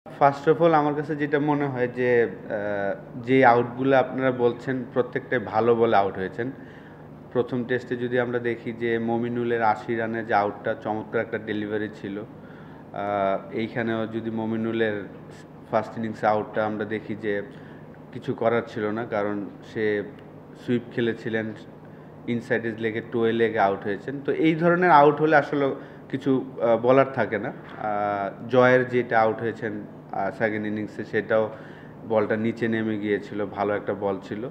First of all আমার কাছে যেটা মনে হয় যে যে আউটগুলো আপনারা বলছেন প্রত্যেকটাই ভালো বলে আউট হয়েছেন। প্রথম টেস্টে যদি আমরা দেখি যে মমিনুলের ৮০ রানের যে আউটটা চমৎকার একটা ডেলিভারি ছিল। এইখানেও যদি মমিনুলের ফার্স্ট ইনিংসে আউটটা আমরা দেখি যে কিছু করার ছিল না, কারণ সে সুইপ খেলেছিলেন, ইনসাইড এজ লেগে টোয়ে লেগে আউট হয়েছেন। তো এই ধরনের আউট হলে আসলে কিছু বলার থাকে না। জয়ের যেটা আউট হয়েছেন সেকেন্ড ইনিংসে, সেটাও বলটা নিচে নেমে গিয়েছিল, ভালো একটা বল ছিল।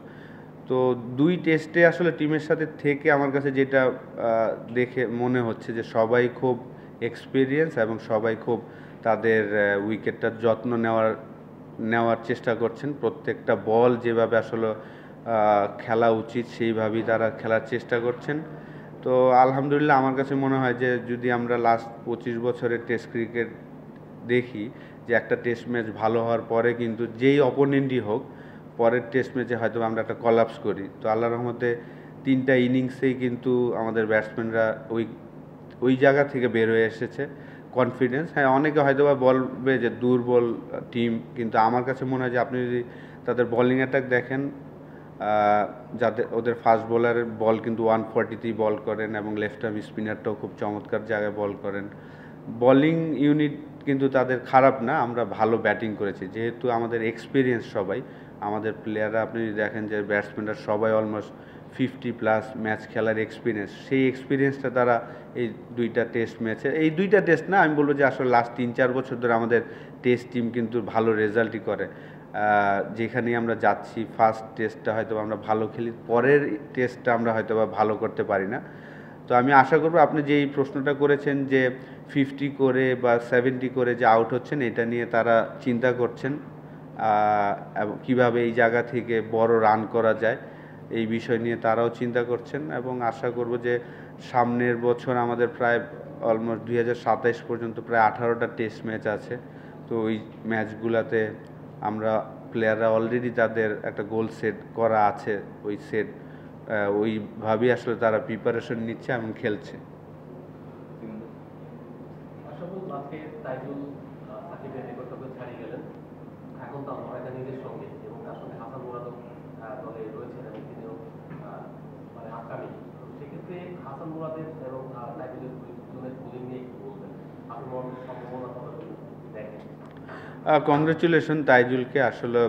তো দুই টেস্টে আসলে টিমের সাথে থেকে আমার কাছে যেটা দেখে মনে হচ্ছে যে সবাই খুব এক্সপিরিয়েন্স এবং সবাই খুব তাদের উইকেটটার যত্ন নেওয়ার চেষ্টা করছেন। প্রত্যেকটা বল যেভাবে আসলে খেলা উচিত সেইভাবেই তারা খেলার চেষ্টা করছেন। তো আলহামদুলিল্লাহ আমার কাছে মনে হয় যে যদি আমরা লাস্ট ২৫ বছরের টেস্ট ক্রিকেট দেখি, যে একটা টেস্ট ম্যাচ ভালো হওয়ার পরে কিন্তু যেই অপোনেন্টই হোক, পরের টেস্ট ম্যাচে হয়তো আমরা একটা কলাপস করি। তো আল্লাহর রহমতে ৩টা ইনিংসেই কিন্তু আমাদের ব্যাটসম্যানরা ওই জায়গা থেকে বের হয়ে এসেছে কনফিডেন্স। হ্যাঁ, অনেকে হয়তোবা বলবে যে দুর্বল টিম, কিন্তু আমার কাছে মনে হয় যে আপনি যদি তাদের বোলিং অ্যাটাক দেখেন, যাদের ওদের ফাস্ট বোলারের বল কিন্তু 140তেই বল করেন এবং লেফট আর্ম স্পিনারটাও খুব চমৎকার জায়গায় বল করেন। বোলিং ইউনিট কিন্তু তাদের খারাপ না, আমরা ভালো ব্যাটিং করেছি যেহেতু আমাদের এক্সপিরিয়েন্স সবাই। আমাদের প্লেয়াররা আপনি যদি দেখেন যে ব্যাটসম্যানরা সবাই অলমোস্ট 50+ ম্যাচ খেলার এক্সপিরিয়েন্স, সেই এক্সপিরিয়েন্সটা তারা এই দুইটা টেস্ট ম্যাচে, এই দুইটা টেস্ট না, আমি বলবো যে আসলে লাস্ট ৩-৪ বছর ধরে আমাদের টেস্ট টিম কিন্তু ভালো রেজাল্টই করে। যেখানেই আমরা যাচ্ছি, ফার্স্ট টেস্টটা হয়তো আমরা ভালো খেলি, পরের টেস্টটা আমরা হয়তো বা ভালো করতে পারি না। তো আমি আশা করব আপনি যেই প্রশ্নটা করেছেন যে 50 করে বা 70 করে যে আউট হচ্ছেন, এটা নিয়ে তারা চিন্তা করছেন এবং কীভাবে এই জায়গা থেকে বড় রান করা যায়, এই বিষয় নিয়ে তারাও চিন্তা করছেন। এবং আশা করব যে সামনের বছর আমাদের প্রায় অলমোস্ট 2027 পর্যন্ত প্রায় 18টা টেস্ট ম্যাচ আছে। তো ওই ম্যাচগুলোতে আমরা প্লেয়াররা অলরেডি তাদের একটা গোল সেট করা আছে, ওই সেট ওইভাবেই আসলে তারা প্রিপারেশন নিচ্ছে এবং খেলছে। সাকিবের রেকর্ডটাকে ছাড়িয়ে গেলেন, এখন তার ময়দানিদের সঙ্গে এবং তার সঙ্গে হাসান মুরাদও দলে রয়েছেন এবং তিনিও মানে আটকামি। সেক্ষেত্রে হাসান মুরাদের এবং তাইজুলের দুজনের বোলিং নিয়ে একটু বলবেন, আপনি সম্ভাবনা কতটুকু দেখেন? কংগ্রেচুলেশন তাইজুলকে, আসলে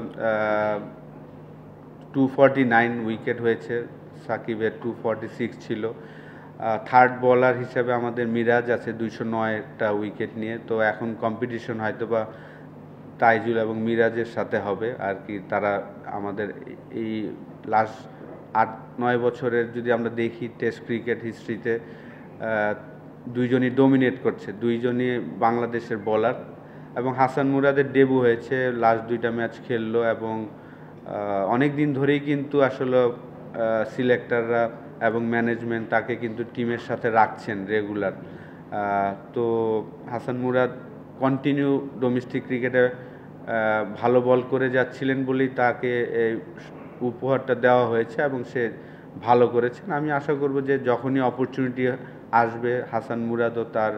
249 উইকেট হয়েছে, সাকিবের 246 ছিল। থার্ড বোলার হিসেবে আমাদের মিরাজ আছে 209টা উইকেট নিয়ে। তো এখন কম্পিটিশন হয়তো বা তাইজুল এবং মিরাজের সাথে হবে আর কি। তারা আমাদের এই লাস্ট ৮-৯ বছরের যদি আমরা দেখি টেস্ট ক্রিকেট হিস্ট্রিতে, দুইজনই ডোমিনেট করছে, দুইজনই বাংলাদেশের বোলার। এবং হাসান মুরাদের ডেবু হয়েছে, লাস্ট 2টা ম্যাচ খেললো এবং অনেক দিন ধরেই কিন্তু আসলে সিলেক্টররা এবং ম্যানেজমেন্ট তাকে কিন্তু টিমের সাথে রাখছেন রেগুলার। তো হাসান মুরাদ কন্টিনিউ ডোমেস্টিক ক্রিকেটে ভালো বল করে যাচ্ছিলেন বলেই তাকে এই উপহারটা দেওয়া হয়েছে এবং সে ভালো করেছেন। আমি আশা করব যে যখনই অপরচুনিটি আসবে হাসান মুরাদও তার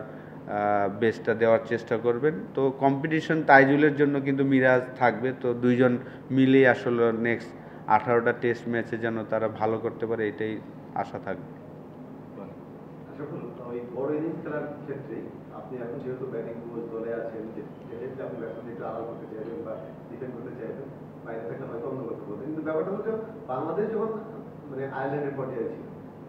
বেস্টটা দেওয়ার চেষ্টা করবেন। তো কম্পিটিশন তাইজুলের জন্য কিন্তু মিরাজ থাকবে, তো দুইজন মিলেই আসলে নেক্সট 18টা টেস্ট ম্যাচে যেন তারা ভালো করতে পারে, এটাই আশা থাকবে। ওই বড় ইনিংস খেলার ক্ষেত্রে আপনি এখন যেহেতু ব্যাটিং দলে আছেন, যেক্ষেত্রে আপনি ব্যাটসম্যান একটু আড়াল করতে চাইবেন বা ডিফেন্ড করতে চাইবেন, বাইরে থেকে হয়তো অন্য কথা বলতেন, কিন্তু ব্যাপারটা হচ্ছে বাংলাদেশ যখন মানে আয়ারল্যান্ডের পর্যায়ে ছিল,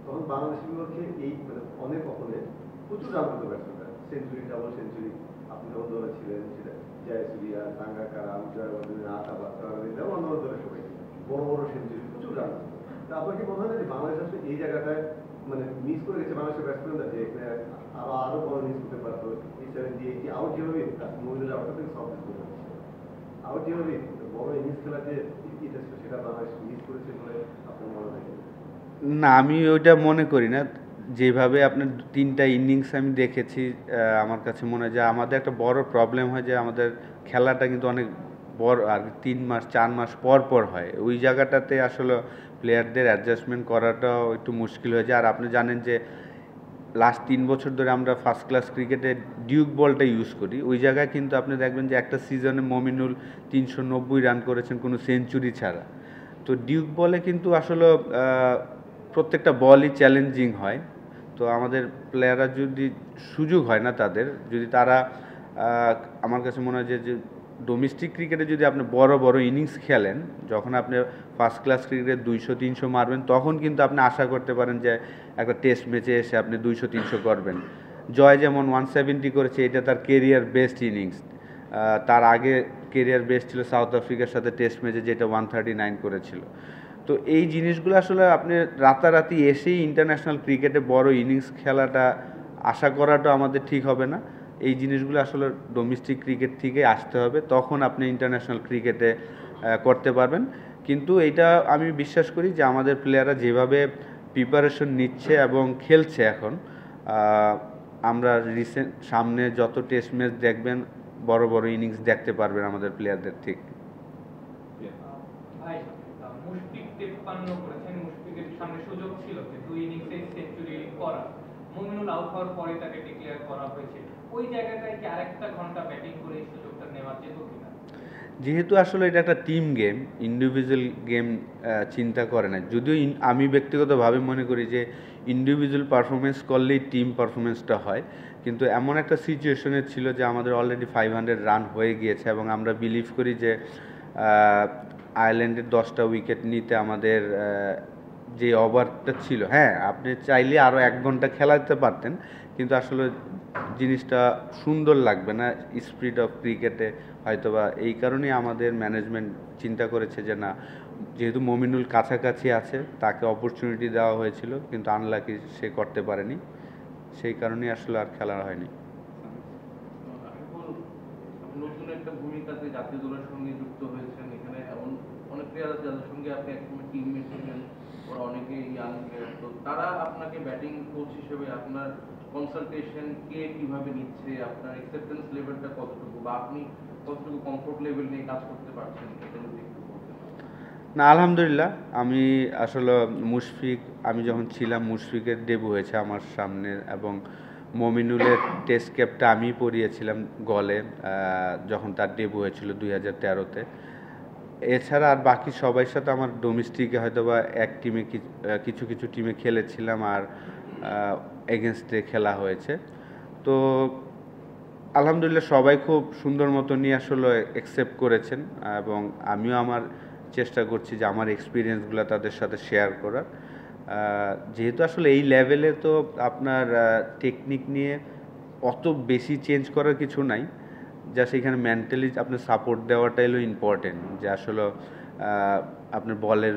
তখন বাংলাদেশের বিপক্ষে এই মানে অনেক অপোনেন্ট প্রচুর রান করতে ব্যাটসম্যানরা, সেঞ্চুরি, ডাবল সেঞ্চুরি। আপনি যখন দলে ছিলেন, সেটা জয়সুরিয়া, সাঙ্গাকারা, জয়বর্ধনের, আতাবাদ, অন্য দলের সবাই বড় বড় সেঞ্চুরি, প্রচুর রান। তা আপনার কি মনে হয় না যে বাংলাদেশ আসলে এই জায়গাটায় মানে মিস করে গেছে বাংলাদেশের ব্যাটসম্যানরা, যে আরো বড় মিস করতে পারতো? এই 70-80 আউট যেভাবে মহিলাদের আউটটা থেকে সব আউট যেভাবে বড় ইনিংস খেলা যে সেটা বাংলাদেশ মিস করেছে বলে আপনার মনে হয়? না, আমি ওইটা মনে করি না। যেভাবে আপনার 3টা ইনিংস আমি দেখেছি, আমার কাছে মনে হয় যে আমাদের একটা বড় প্রবলেম হয় যে আমাদের খেলাটা কিন্তু অনেক বড় আর 3 মাস 4 মাস পর পর হয়। ওই জায়গাটাতে আসলে প্লেয়ারদের অ্যাডজাস্টমেন্ট করাটাও একটু মুশকিল হয়ে যায়। আর আপনি জানেন যে লাস্ট 3 বছর ধরে আমরা ফার্স্ট ক্লাস ক্রিকেটে ডিউক বলটা ইউজ করি, ওই জায়গায় কিন্তু আপনি দেখবেন যে একটা সিজনে মমিনুল 390 রান করেছেন কোনো সেঞ্চুরি ছাড়া। তো ডিউক বলে কিন্তু আসলে প্রত্যেকটা বলই চ্যালেঞ্জিং হয়। তো আমাদের প্লেয়াররা যদি সুযোগ হয় না তাদের, যদি তারা আমার কাছে মনে হয় যে ডোমেস্টিক ক্রিকেটে যদি আপনি বড় বড় ইনিংস খেলেন, যখন আপনি ফার্স্ট ক্লাস ক্রিকেটে 200-300 মারবেন, তখন কিন্তু আপনি আশা করতে পারেন যে একটা টেস্ট ম্যাচে এসে আপনি 200-300 করবেন। জয় যেমন 170 করেছে, এটা তার কেরিয়ার বেস্ট ইনিংস। তার আগে কেরিয়ার বেস্ট ছিল সাউথ আফ্রিকার সাথে টেস্ট ম্যাচে, যেটা 139 করেছিল। তো এই জিনিসগুলো আসলে আপনি রাতারাতি এসেই ইন্টারন্যাশনাল ক্রিকেটে বড় ইনিংস খেলাটা আশা করাটা আমাদের ঠিক হবে না। এই জিনিসগুলো আসলে ডোমেস্টিক ক্রিকেট থেকে আসতে হবে, তখন আপনি ইন্টারন্যাশনাল ক্রিকেটে করতে পারবেন। কিন্তু এটা আমি বিশ্বাস করি যে আমাদের প্লেয়াররা যেভাবে প্রিপারেশন নিচ্ছে এবং খেলছে এখন, আমরা রিসেন্ট সামনে যত টেস্ট ম্যাচ দেখবেন, বড় বড় ইনিংস দেখতে পারবেন আমাদের প্লেয়ারদের থেকে। ভাই মুশফিক 53 করেছেন, মুশফিকের সামনে সুযোগ ছিল যে 2 ইনিংসে সেঞ্চুরি করা, মুমিনুল আউট হওয়ার পরে তাকে ডিক্লেয়ার করা হয়েছে। ওই জায়গাটায় কি আরেকটা ঘন্টা ব্যাটিং করে এই সুযোগটা নেওয়া যেত কিনা? যেহেতু আসলে এটা একটা টিম গেম, ইন্ডিভিজুয়াল গেম চিন্তা করে না। যদিও আমি ব্যক্তিগতভাবে মনে করি যে ইন্ডিভিজুয়াল পারফরমেন্স করলেই টিম পারফরমেন্সটা হয়, কিন্তু এমন একটা সিচুয়েশনে ছিল যে আমাদের অলরেডি 500 রান হয়ে গিয়েছে এবং আমরা বিলিভ করি যে আয়ারল্যান্ডের 10টা উইকেট নিতে আমাদের যে ওভারটা ছিল, হ্যাঁ আপনি চাইলে আরও 1 ঘন্টা খেলাতে পারতেন, কিন্তু আসলে জিনিসটা সুন্দর লাগবে না স্পিরিট অফ ক্রিকেটে হয়তোবা। এই কারণেই আমাদের ম্যানেজমেন্ট চিন্তা করেছে যে না, যেহেতু মমিনুল কাছাকাছি আছে, তাকে অপরচুনিটি দেওয়া হয়েছিল, কিন্তু আনলাকি সে করতে পারেনি, সেই কারণেই আসলে আর খেলা হয়নি। নতুন একটা ভূমিকাতে জাতীয় দলের সঙ্গে যুক্ত হয়েছেন, এখানে এমন অনেক প্লেয়ার আছে যাদের সঙ্গে আপনি একসময় টিমমেট ছিলেন, ওরা অনেকেই ইয়াং প্লেয়ার। তো তারা আপনাকে ব্যাটিং কোচ হিসেবে আপনার কনসালটেশন কে কিভাবে নিচ্ছে, আপনার অ্যাকসেপ্টেন্স লেভেলটা কতটুকু, বা আপনি কতটুকু কমফোর্ট লেভেল নিয়ে কাজ করতে পারছেন, এটা যদি একটু বলতেন। না, আলহামদুলিল্লাহ আমি আসলে মুশফিক, আমি যখন ছিলাম মুশফিকের ডেবু হয়েছে আমার সামনে, এবং মমিনুলের টেস্ট ক্যাপটা আমি পরিয়েছিলাম গলে যখন তার ডেবু হয়েছিল 2013-তে। এছাড়া আর বাকি সবার সাথে আমার ডোমেস্টিকে হয়তো বা এক টিমে কিছু কিছু টিমে খেলেছিলাম, আর এগেনস্টে খেলা হয়েছে। তো আলহামদুলিল্লাহ সবাই খুব সুন্দর মতো নিয়ে আসলে অ্যাকসেপ্ট করেছেন, এবং আমিও আমার চেষ্টা করছি যে আমার এক্সপিরিয়েন্সগুলো তাদের সাথে শেয়ার করার। যেহেতু আসলে এই লেভেলে তো আপনার টেকনিক নিয়ে অত বেশি চেঞ্জ করার কিছু নাই, যা সেখানে মেন্টালি আপনার সাপোর্ট দেওয়াটাই হলো ইম্পর্টেন্ট। যে আসলে আপনার বলের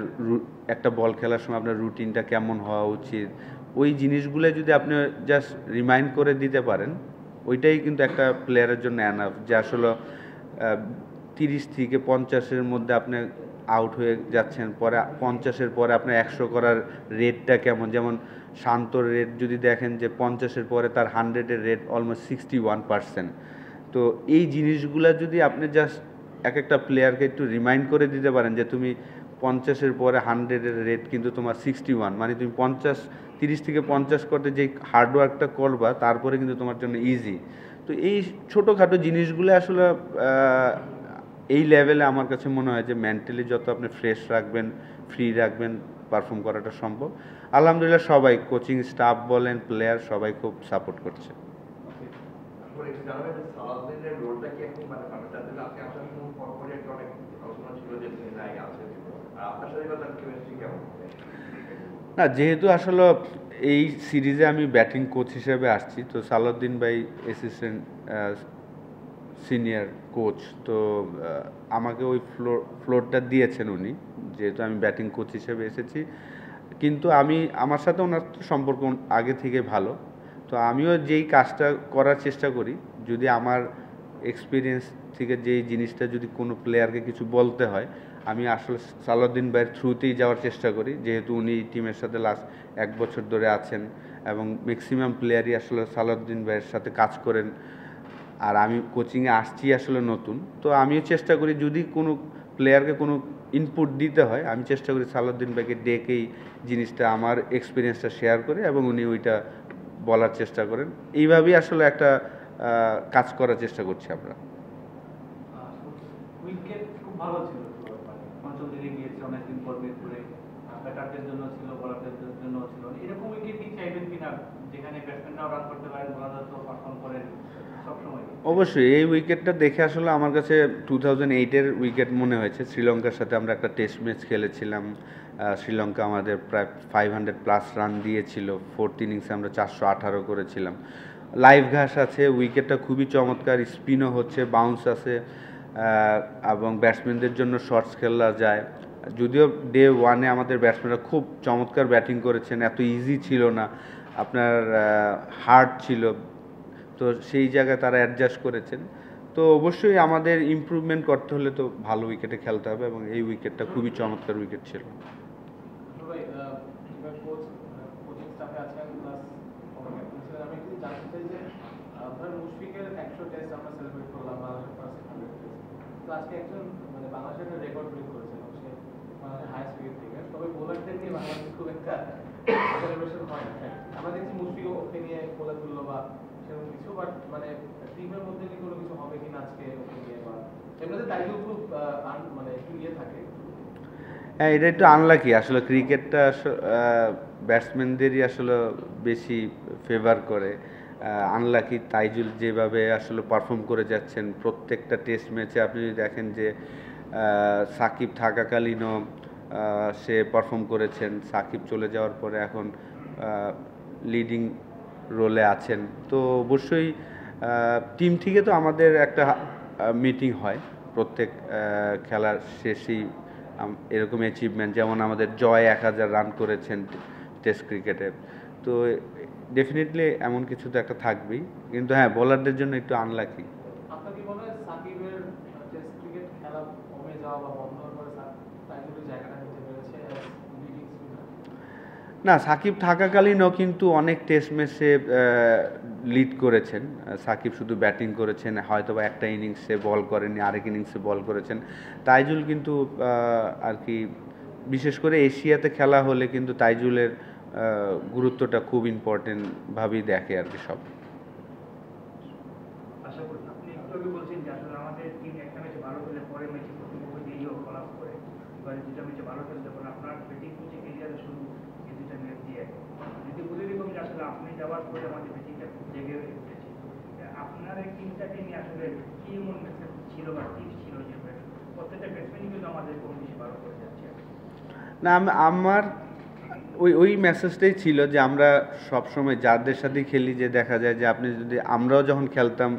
একটা বল খেলার সময় আপনার রুটিনটা কেমন হওয়া উচিত, ওই জিনিসগুলো যদি আপনি জাস্ট রিমাইন্ড করে দিতে পারেন, ওইটাই কিন্তু একটা প্লেয়ারের জন্য এনাফ। যে আসলে 30 থেকে 50-এর মধ্যে আপনি আউট হয়ে যাচ্ছেন, পরে 50-এর পরে আপনার 100 করার রেটটা কেমন। যেমন শান্তর রেট যদি দেখেন যে 50-এর পরে তার 100-এর রেট অলমোস্ট 61%। তো এই জিনিসগুলো যদি আপনি জাস্ট একটা প্লেয়ারকে একটু রিমাইন্ড করে দিতে পারেন যে তুমি 50-এর পরে 100-এর রেট কিন্তু তোমার 61, মানে তুমি 30 থেকে 50 করতে যে হার্ডওয়ার্কটা করবা, তারপরে কিন্তু তোমার জন্য ইজি। তো এই ছোটোখাটো জিনিসগুলো আসলে এই লেভেলে আমার কাছে মনে হয় যে মেন্টালি যত আপনি ফ্রেশ রাখবেন, ফ্রি রাখবেন, পারফর্ম করাটা সম্ভব। আলহামদুলিল্লাহ সবাই, কোচিং স্টাফ বলেন, প্লেয়ার সবাই খুব সাপোর্ট করছে। সালাউদ্দিনের রোলটা কি এখন মানে আপনি আসার সময় পরপরই একটা অনেক আলোচনা ছিল যে তিনি জায়গা আছে, আর আপনার সাথে তার কেমিস্ট্রি কেমন? না, যেহেতু আসলে এই সিরিজে আমি ব্যাটিং কোচ হিসেবে আসছি, তো সালাউদ্দিন ভাই অ্যাসিস্ট্যান্ট সিনিয়র কোচ, তো আমাকে ওই ফ্লোরটা দিয়েছেন উনি, যেহেতু আমি ব্যাটিং কোচ হিসেবে এসেছি। কিন্তু আমার সাথে ওনার সম্পর্ক আগে থেকে ভালো, তো আমিও যেই কাজটা করার চেষ্টা করি, যদি আমার এক্সপিরিয়েন্স থেকে যেই জিনিসটা যদি কোনো প্লেয়ারকে কিছু বলতে হয়, আমি আসলে সালাউদ্দিন ভাইয়ের থ্রুতেই যাওয়ার চেষ্টা করি, যেহেতু উনি টিমের সাথে লাস্ট 1 বছর ধরে আছেন, এবং ম্যাক্সিমাম প্লেয়ারই আসলে সালাউদ্দিন ভাইয়ের সাথে কাজ করেন। আর আমি কোচিংয়ে আসছি আসলে নতুন, তো আমিও চেষ্টা করি যদি কোনো প্লেয়ারকে কোনো ইনপুট দিতে হয়, আমি চেষ্টা করি সালাউদ্দিন ভাইকে ডেকেই জিনিসটা আমার এক্সপিরিয়েন্সটা শেয়ার করে, এবং উনি ওইটা বলার চেষ্টা করেন। এইভাবেই আসলে একটা কাজ করার চেষ্টা করছি আমরা। উইকেট খুব ভালো ছিল, মানে পঞ্চম দিকে গিয়েছে অনেকদিন পর বের করে, ব্যাটারদের জন্য ছিল, বোলারদের জন্য ছিল। এরকম উইকেট কি চাইবেন কিনা, যেখানে ব্যাটসম্যানরাও রান করতে পারেন, বোলাররা তো পারফর্ম করেন সবসময়? অবশ্যই এই উইকেটটা দেখে আসলে আমার কাছে 2008-এর উইকেট মনে হয়েছে। শ্রীলঙ্কার সাথে আমরা একটা টেস্ট ম্যাচ খেলেছিলাম। শ্রীলঙ্কা আমাদের প্রায় 500+ রান দিয়েছিল। 4th ইনিংসে আমরা 418 করেছিলাম। লাইভ ঘাস আছে, উইকেটটা খুবই চমৎকার, স্পিনও হচ্ছে, বাউন্স আছে, এবং ব্যাটসম্যানদের জন্য শর্টস খেলা যায়। যদিও ডে 1-এ আমাদের ব্যাটসম্যানরা খুব চমৎকার ব্যাটিং করেছেন, এত ইজি ছিল না, আপনার হার্ড ছিল, তো সেই জায়গায় তারা অ্যাডজাস্ট করেছেন। তো অবশ্যই আমাদের ইমপ্রুভমেন্ট করতে হলে তো ভালো উইকেটে খেলতে হবে, এবং এই উইকেটটা খুবই চমৎকার উইকেট ছিল। ভাই, কোচিং স্টাফে আছেন প্লাস আমি একটু জানতে চাই যে ধরেন মুশফিকের 100 টেস্ট আমরা সেলিব্রেট করলাম, বাংলাদেশের ফার্স্ট 100 টেস্ট, তো আজকে একজন মানে বাংলাদেশের একটা রেকর্ড ব্রেক করেছেন, সে বাংলাদেশের হাইয়েস্ট উইকেট টেকার। তবে বোলারদের নিয়ে বাংলাদেশ খুব একটা সেলিব্রেশন হয় না। আমরা দেখছি মুশফিক ওকে নিয়ে বলে তুললো বা সেরকম কিছু, বাট মানে টিমের মধ্যে কি কোনো কিছু হবে কিনা আজকে ওকে নিয়ে, বা এমনিতে তাইজুল খুব মানে একটু ইয়ে থাকে। হ্যাঁ, এটা একটু আনলাকি আসলে। ক্রিকেটটা ব্যাটসম্যানদেরই আসলে বেশি ফেভার করে। আনলাকি তাইজুল যেভাবে আসলে পারফর্ম করে যাচ্ছেন প্রত্যেকটা টেস্ট ম্যাচে, আপনি যদি দেখেন যে সাকিব থাকাকালীনও সে পারফর্ম করেছেন, সাকিব চলে যাওয়ার পরে এখন লিডিং রোলে আছেন। তো অবশ্যই টিম থেকে তো আমাদের একটা মিটিং হয় প্রত্যেক খেলার শেষেই, এরকম অ্যাচিভমেন্ট, যেমন আমাদের জয় 1000 রান করেছেন টেস্ট ক্রিকেটে। তো ডেফিনেটলি এমন কিছু তো একটা থাকবেই, কিন্তু হ্যাঁ, বোলারদের জন্য একটু আনলাকি। আপনার কি মনে হয় সাকিবের টেস্ট ক্রিকেট খেলা কমে যাওয়া বা বন্ধ হওয়ার পরে তাইজুলের জায়গাটা নিতে পেরেছে লিডিং স্পিনার? না, সাকিব থাকাকালীনও কিন্তু অনেক টেস্ট ম্যাচে লিড করেছেন। সাকিব শুধু ব্যাটিং করেছেন, হয়তো বা একটা ইনিংসে বল করেননি, আরেক ইনিংসে বল করেছেন। তাইজুল কিন্তু আর কি, বিশেষ করে এশিয়াতে খেলা হলে কিন্তু তাইজুলের গুরুত্বটা খুব ইম্পর্টেন্টভাবেই দেখে আর কি সব। আশা করি আপনি একটু আগে বলছেন যে আসলে আমাদের টিম একটা ম্যাচে ভালো খেলে পরের ম্যাচে প্রতিপক্ষ দিয়েও কলাপ করে, এবার দুটা ম্যাচে ভালো খেলে যখন আপনার ব্যাটিং কোচিং এরিয়াতে শুরু এই দুটা ম্যাচ দিয়ে যদি বলে এরকম যে আসলে আপনি যাওয়ার পরে আমাদের ব্যাটিংটা খুব জেগে উঠেছে, আপনার এই টিমটাকে নিয়ে আসলে কি এমন মেসেজ ছিল বা টিপস ছিল যে প্রত্যেকটা ব্যাটসম্যানই কিন্তু আমাদের কম বেশি ভালো করে যাচ্ছে? না, আমার ওই মেসেজটাই ছিল যে আমরা সবসময় যাদের সাথে খেলি, যে দেখা যায় যে আপনি যদি, আমরাও যখন খেলতাম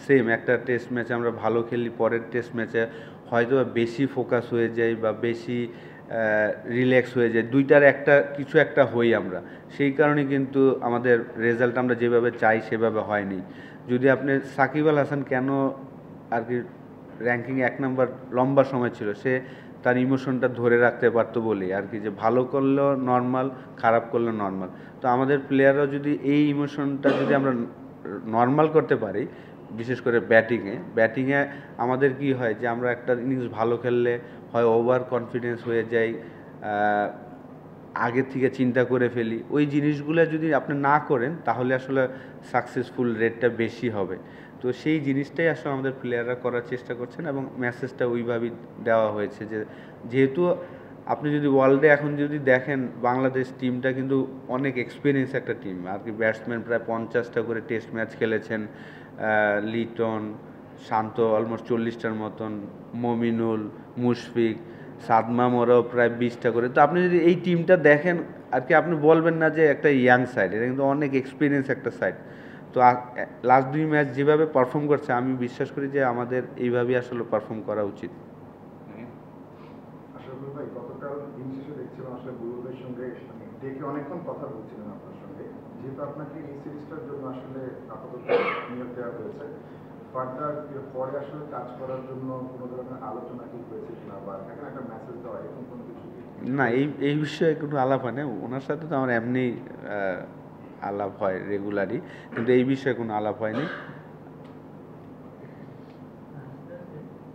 সেম একটা টেস্ট ম্যাচে আমরা ভালো খেলি, পরের টেস্ট ম্যাচে হয়তো বেশি ফোকাস হয়ে যায় বা বেশি রিল্যাক্স হয়ে যায়, দুইটার একটা কিছু একটা হই আমরা। সেই কারণে কিন্তু আমাদের রেজাল্ট আমরা যেভাবে চাই সেভাবে হয়নি। যদি আপনি সাকিব আল হাসান কেন আর কি র্যাঙ্কিং 1 নাম্বার লম্বা সময় ছিল, সে তার ইমোশনটা ধরে রাখতে পারতো বলেই আর কি, যে ভালো করলেও নর্মাল, খারাপ করলেও নর্মাল। তো আমাদের প্লেয়াররাও যদি এই ইমোশনটা যদি আমরা নর্মাল করতে পারি, বিশেষ করে ব্যাটিংয়ে আমাদের কি হয় যে আমরা একটা ইনিংস ভালো খেললে হয় ওভার কনফিডেন্স হয়ে যাই, আগে থেকে চিন্তা করে ফেলি। ওই জিনিসগুলো যদি আপনি না করেন তাহলে আসলে সাকসেসফুল রেটটা বেশি হবে। তো সেই জিনিসটাই আসলে আমাদের প্লেয়াররা করার চেষ্টা করছেন, এবং মেসেজটা ওইভাবেই দেওয়া হয়েছে যে যেহেতু আপনি যদি ওয়ার্ল্ডে এখন যদি দেখেন, বাংলাদেশ টিমটা কিন্তু অনেক এক্সপিরিয়েন্স একটা টিম আর কি। ব্যাটসম্যান প্রায় 50টা করে টেস্ট ম্যাচ খেলেছেন, লিটন, শান্ত অলমোস্ট 40টার মতন, মমিনুল, মুশফিক, সাদমাম, ওরাও প্রায় 20টা করে। তো আপনি যদি এই টিমটা দেখেন আর কি, আপনি বলবেন না যে একটা ইয়াং সাইড, এটা কিন্তু অনেক এক্সপিরিয়েন্স একটা সাইড। তো লাস্ট 2 ম্যাচ যেভাবে পারফর্ম করছে, আমি বিশ্বাস করি যে আমাদের এইভাবেই আসলে পারফর্ম করা উচিত। আশরাফুল ভাই, গতকাল দিন শেষে দেখছিলাম আসলে বুলবুলের সঙ্গে ডেকে অনেকক্ষণ কথা বলছিলেন আপনার সঙ্গে, যেহেতু আপনাকে এই সিরিজটার জন্য আসলে আপাতত নিয়োগ দেওয়া হয়েছে, ফার্দার পরে আসলে কাজ করার জন্য কোনো ধরনের আলোচনা কি হয়েছে কিনা, বা এখানে একটা মেসেজ দেওয়া এরকম কোনো কিছু? না, এই বিষয়ে কোনো আলাপ হয় না। ওনার সাথে তো আমার এমনি আলাপ হয় রেগুলারই, কিন্তু এই বিষয়ে কোনো আলাপ হয়নি।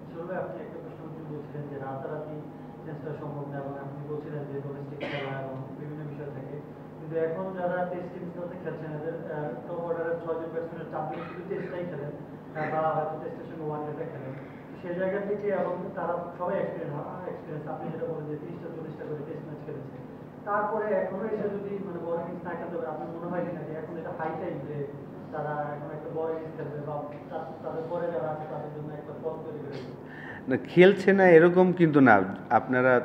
আসলে আপনি একটা প্রশ্ন বলছিলেন যে রাতারাতি চেঞ্জ করা সম্ভব না, এবং আপনি বলছিলেন যে ডোমেস্টিক খেলা এবং বিভিন্ন বিষয় থাকে, কিন্তু কিন্তু এখন যারা টেস্ট টিমগুলোতে খেলছেন এদের টপ অর্ডারের 6জন ব্যাটসম্যানের 4 জন শুধু টেস্টটাই খেলেন বা হয়তো টেস্টের সঙ্গে ওয়ান ডেতে খেলেন। সেই জায়গা থেকে এবং তারা সবাই এক্সপিরিয়েন্স আপনি যেটা বলেন যে 30টা 40টা করে টেস্ট ম্যাচ খেলেছে, তারপরে এখনো এসে যদি মানে বড় ইনিংস না খেলতে পারে, আপনার মনে হয় কিনা যে এখন এটা হাই টাইম যে তারা এখন একটা বড় ইনিংস খেলবে বা তাদের পরে যারা আছে তাদের জন্য একটা পথ তৈরি করে দিবে? না, খেলছে না এরকম কিন্তু না,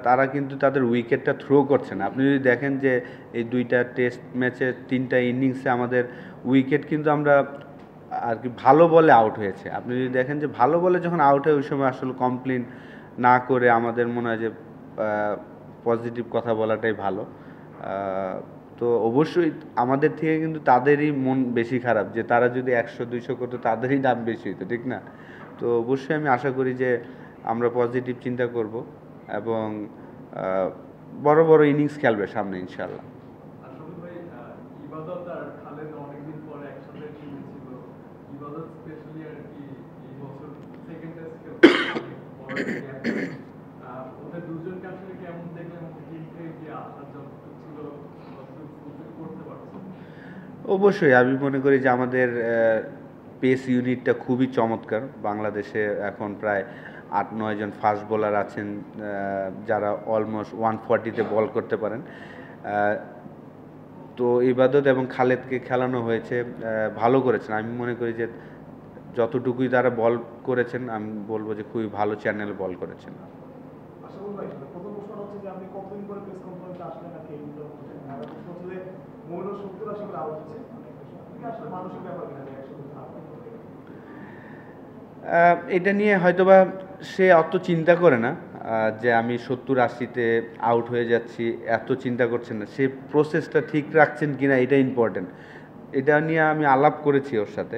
তারা কিন্তু তাদের উইকেটটা থ্রো করছে না। আপনি যদি দেখেন যে এই 2টা টেস্ট ম্যাচে 3টা ইনিংসে আমাদের উইকেট কিন্তু আমরা আর কি ভালো বলে আউট হয়েছে। আপনি যদি দেখেন যে ভালো বলে যখন আউট হয় ওই সময় আসলে কমপ্লেন না করে আমাদের মনে হয় যে পজিটিভ কথা বলাটাই ভালো। তো অবশ্যই আমাদের থেকে কিন্তু তাদেরই মন বেশি খারাপ, যে তারা যদি 100-200 করতো তাদেরই দাম বেশি হতো, ঠিক না? তো অবশ্যই আমি আশা করি যে আমরা পজিটিভ চিন্তা করব এবং বড় বড় ইনিংস খেলবে সামনে ইনশাআল্লাহ। আসলে ভাই ইবাদত আর খালেদ অনেকদিন পরে একসাথে টিমে ছিল। ইবাদত স্পেশালি আর কি এই বছর সেকেন্ড টেস্ট খেলছে। ওদের দুজনকে আসলে কেমন দেখলেন, টিম থেকে কি আসার যতটুকু ছিল ততটুকু করতে পারছে? অবশ্যই আমি মনে করি যে আমাদের পেস ইউনিটটা খুবই চমৎকার। বাংলাদেশে এখন প্রায় 8-9 জন ফাস্ট বোলার আছেন যারা অলমোস্ট 140-তে বল করতে পারেন। তো ইবাদত এবং খালেদকে খেলানো হয়েছে, ভালো করেছেন। আমি মনে করি যে যতটুকুই তারা বল করেছেন আমি বলবো যে খুবই ভালো চ্যানেলে বল করেছেন। আশাবুল ভাই, প্রথম প্রশ্ন হচ্ছে যে আপনি কতদিন পরে প্রেস কনফারেন্সে আসলেন নাকি এই মুহূর্তে বলছেন? আর প্রশ্ন হচ্ছে যে মহিলা 70-80 করে আউট হচ্ছে, এটা আসলে মানসিক ব্যাপার কিনা যে 100 এটা নিয়ে হয়তোবা সে অত চিন্তা করে না যে আমি 70-80-তে আউট হয়ে যাচ্ছি, এত চিন্তা করছেন না। সে প্রসেসটা ঠিক রাখছেন কিনা এটা ইম্পর্টেন্ট। এটা নিয়ে আমি আলাপ করেছি ওর সাথে,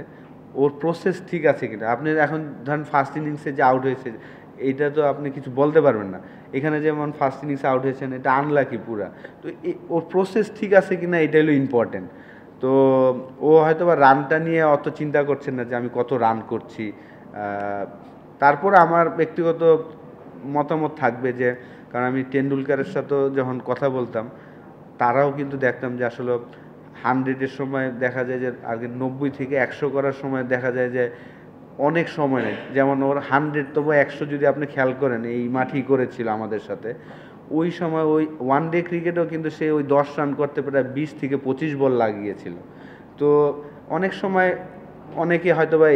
ওর প্রসেস ঠিক আছে কিনা। আপনি এখন ধরেন ফার্স্ট ইনিংসে যে আউট হয়েছে এইটা তো আপনি কিছু বলতে পারবেন না। এখানে যেমন ফার্স্ট ইনিংসে আউট হয়েছেন এটা আনলাকি পুরা, তো ওর প্রসেস ঠিক আছে কিনা এটা হলো ইম্পর্টেন্ট। তো ও হয়তো বা রানটা নিয়ে অত চিন্তা করছেন না যে আমি কত রান করছি। তারপর আমার ব্যক্তিগত মতামত থাকবে যে, কারণ আমি টেন্ডুলকারের সাথেও যখন কথা বলতাম তারাও কিন্তু দেখতাম যে আসলে 100-এর সময় দেখা যায় যে আগে 90 থেকে 100 করার সময় দেখা যায় যে অনেক সময় নেই। যেমন ওর 100 তবু 100 যদি আপনি খেয়াল করেন এই মাঠেই করেছিল আমাদের সাথে। ওই সময় ওই ওয়ান ডে ক্রিকেটেও কিন্তু সে ওই 10 রান করতে প্রায় 20 থেকে 25 বল লাগিয়েছিল। তো অনেক সময় অনেকে হয়তো বা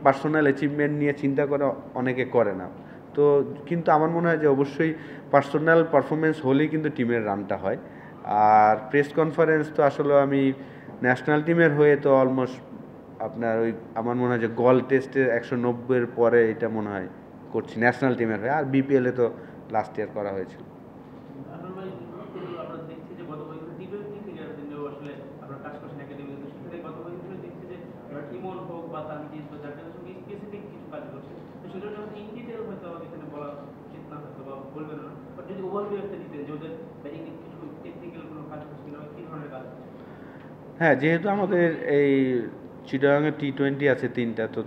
পার্সোনাল অ্যাচিভমেন্ট নিয়ে চিন্তা করে, অনেকে করে না। তো কিন্তু আমার মনে হয় যে অবশ্যই পার্সোনাল পারফরমেন্স হলেই কিন্তু টিমের রানটা হয়। আর প্রেস কনফারেন্স তো আসলে আমি ন্যাশনাল টিমের হয়ে তো অলমোস্ট আপনার ওই আমার মনে হয় যে গল টেস্টে 190-এর পরে এটা মনে হয় করছি ন্যাশনাল টিমের হয়ে। আর বিপিএলে তো লাস্ট ইয়ার করা হয়েছিল। আসলে ভাই আমরা দেখছি যে গত বছর টি-20 ক্রিকেটের জন্য আসলে আপনারা কাজ করছেন একাডেমিতে, সেখানে গত বছর দেখছি যে ইমন হোক বা তানজিদ বা যার জন্য স্পেসিফিক কিছু কাজ করছে, তো সেগুলো যখন ইন ডিটেল হয়তো আমাদের এখানে বলা উচিত না, হয়তো বা বলবেন না, বাট যদি ওভারভিউ একটা দিতেন যে ওদের ব্যাটিং কিছু টেকনিক্যাল কোনো কাজ করছে কিনা, কি ধরনের কাজ করছে? হ্যাঁ, যেহেতু আমাদের এই চিটাগাংয়ে টি20 আছে 3টা, তো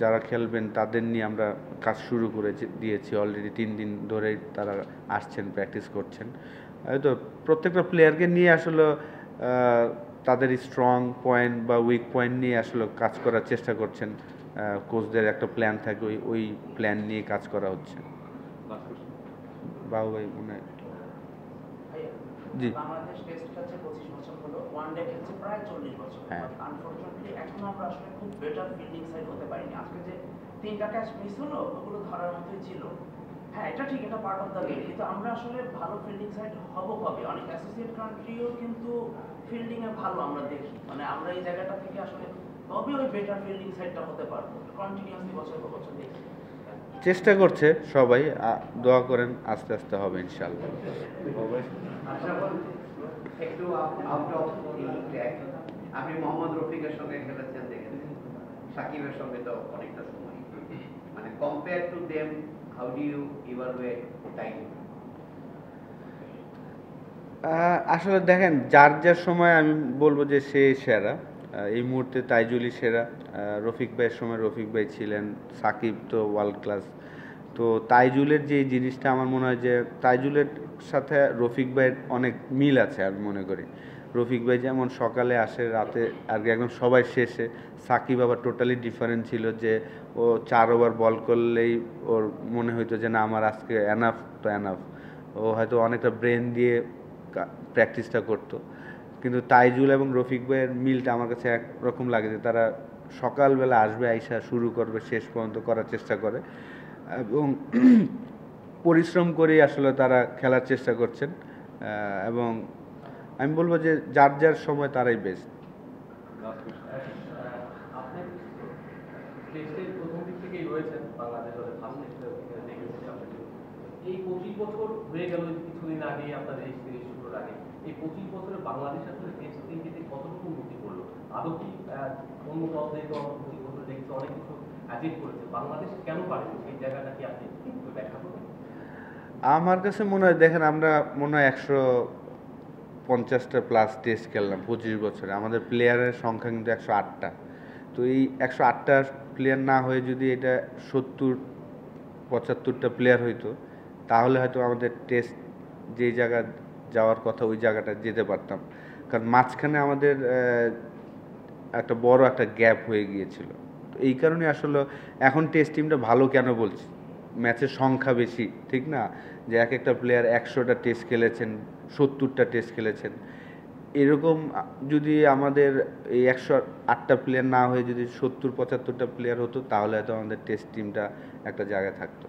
যারা খেলবেন তাদের নিয়ে আমরা কাজ শুরু করে দিয়েছি অলরেডি। 3 দিন ধরেই তারা আসছেন, প্র্যাকটিস করছেন। তো প্রত্যেকটা প্লেয়ারকে নিয়ে আসলে তাদের স্ট্রং পয়েন্ট বা উইক পয়েন্ট নিয়ে আসলে কাজ করার চেষ্টা করছেন। কোচদের একটা প্ল্যান থাকে, ওই প্ল্যান নিয়ে কাজ করা হচ্ছে। বাবু ভাই মনে হয় জি। বাংলাদেশ টেস্ট খেলছে 25 বছর হলো, ওয়ান ডে খেলছে প্রায় 40 বছর। হ্যাঁ। আনফরচুনেটলি এখন আমরা আসলে খুব বেটার ফিল্ডিং সাইড হতে পারিনি। আজকে যে 3টা ক্যাচ মিস হলো ওগুলো ধরার মতোই ছিল। হ্যাঁ, এটা ঠিক, এটা পার্ট অফ দ্য গেম, কিন্তু আমরা আসলে ভালো ফিল্ডিং সাইড হব কবে? অনেক অ্যাসোসিয়েট কান্ট্রিও কিন্তু ফিল্ডিং এ ভালো আমরা দেখি, মানে আমরা এই জায়গাটা থেকে আসলে কবে ওই বেটার ফিল্ডিং সাইডটা হতে পারবো? কন্টিনিউয়াসলি বছর পর বছর দেখি। চেষ্টা করছে সবাই, দোয়া করেন, আস্তে আস্তে হবে ইনশাআল্লাহ। একটু আউট অফ ট্র্যাক, আপনি মোহাম্মদ রফিকের সঙ্গে খেলেছেন, দেখেছেন সাকিবের সঙ্গে তো অনেকটা সময়, মানে compare to them how do you evaluate time? আসলে দেখেন যার যার সময় আমি বলবো যে সে সেরা। এই মুহূর্তে তাইজুলই সেরা। রফিক ভাইয়ের সময় রফিক ভাই ছিলেন, সাকিব তো ওয়ার্ল্ড ক্লাস। তো তাইজুলের যে জিনিসটা আমার মনে হয় যে তাইজুলের সাথে রফিক ভাইয়ের অনেক মিল আছে আমি মনে করি। রফিক ভাই যেমন সকালে আসে, রাতে আর কি একদম সবাই শেষে। সাকিব আবার টোটালি ডিফারেন্ট ছিল, যে ও 4 ওভার বল করলেই ওর মনে হইতো যে না আমার আজকে এনাফ তো এনাফ। ও হয়তো অনেকটা ব্রেন দিয়ে প্র্যাকটিসটা করতো। কিন্তু তাইজুল এবং রফিক ভাইয়ের মিলটা আমার কাছে একরকম লাগে, যে তারা সকালবেলা আসবে, আইসা শুরু করবে, শেষ পর্যন্ত করার চেষ্টা করে এবং পরিশ্রম করেই আসলে তারা খেলার চেষ্টা করছেন। এবং আমি বলবো যে যার যার সময় তারাই বেস্ট। আপনি টেস্টের প্রথম দিক থেকেই রয়েছেন বাংলাদেশ দলের ফার্স্ট টেস্টে দেখেছি আপনাকে। এই 25 বছর হয়ে গেল কিছুদিন আগে আপনার এই সিরিজ শুরুর আগে, এই 25 বছরে বাংলাদেশ আসলে টেস্ট ক্রিকেটে কতটুকু উন্নতি করলো? আদৌ কি অন্য দল থেকে 25 বছর দেখছি অনেক কিছু অ্যাচিভ করেছে, বাংলাদেশ কেন পারেনি সেই জায়গাটা কি আপনি একটু ব্যাখ্যা করবেন? আমার কাছে মনে হয়, দেখেন আমরা মনে হয় 150টা প্লাস টেস্ট খেললাম 25 বছরে। আমাদের প্লেয়ারের সংখ্যা কিন্তু 108টা। তো এই 108টা প্লেয়ার না হয়ে যদি এটা 70-75টা প্লেয়ার হইতো, তাহলে হয়তো আমাদের টেস্ট যেই জায়গা যাওয়ার কথা ওই জায়গাটা যেতে পারতাম। কারণ মাঝখানে আমাদের একটা বড় একটা গ্যাপ হয়ে গিয়েছিল। তো এই কারণে আসলে এখন টেস্ট টিমটা ভালো কেন বলছি, ম্যাচের সংখ্যা বেশি, ঠিক না? যে এক একটা প্লেয়ার 100টা টেস্ট খেলেছেন, 70টা টেস্ট খেলেছেন। এরকম যদি আমাদের এই 108টা প্লেয়ার না হয়ে যদি 70-75টা প্লেয়ার হতো, তাহলে হয়তো আমাদের টেস্ট টিমটা একটা জায়গায় থাকতো।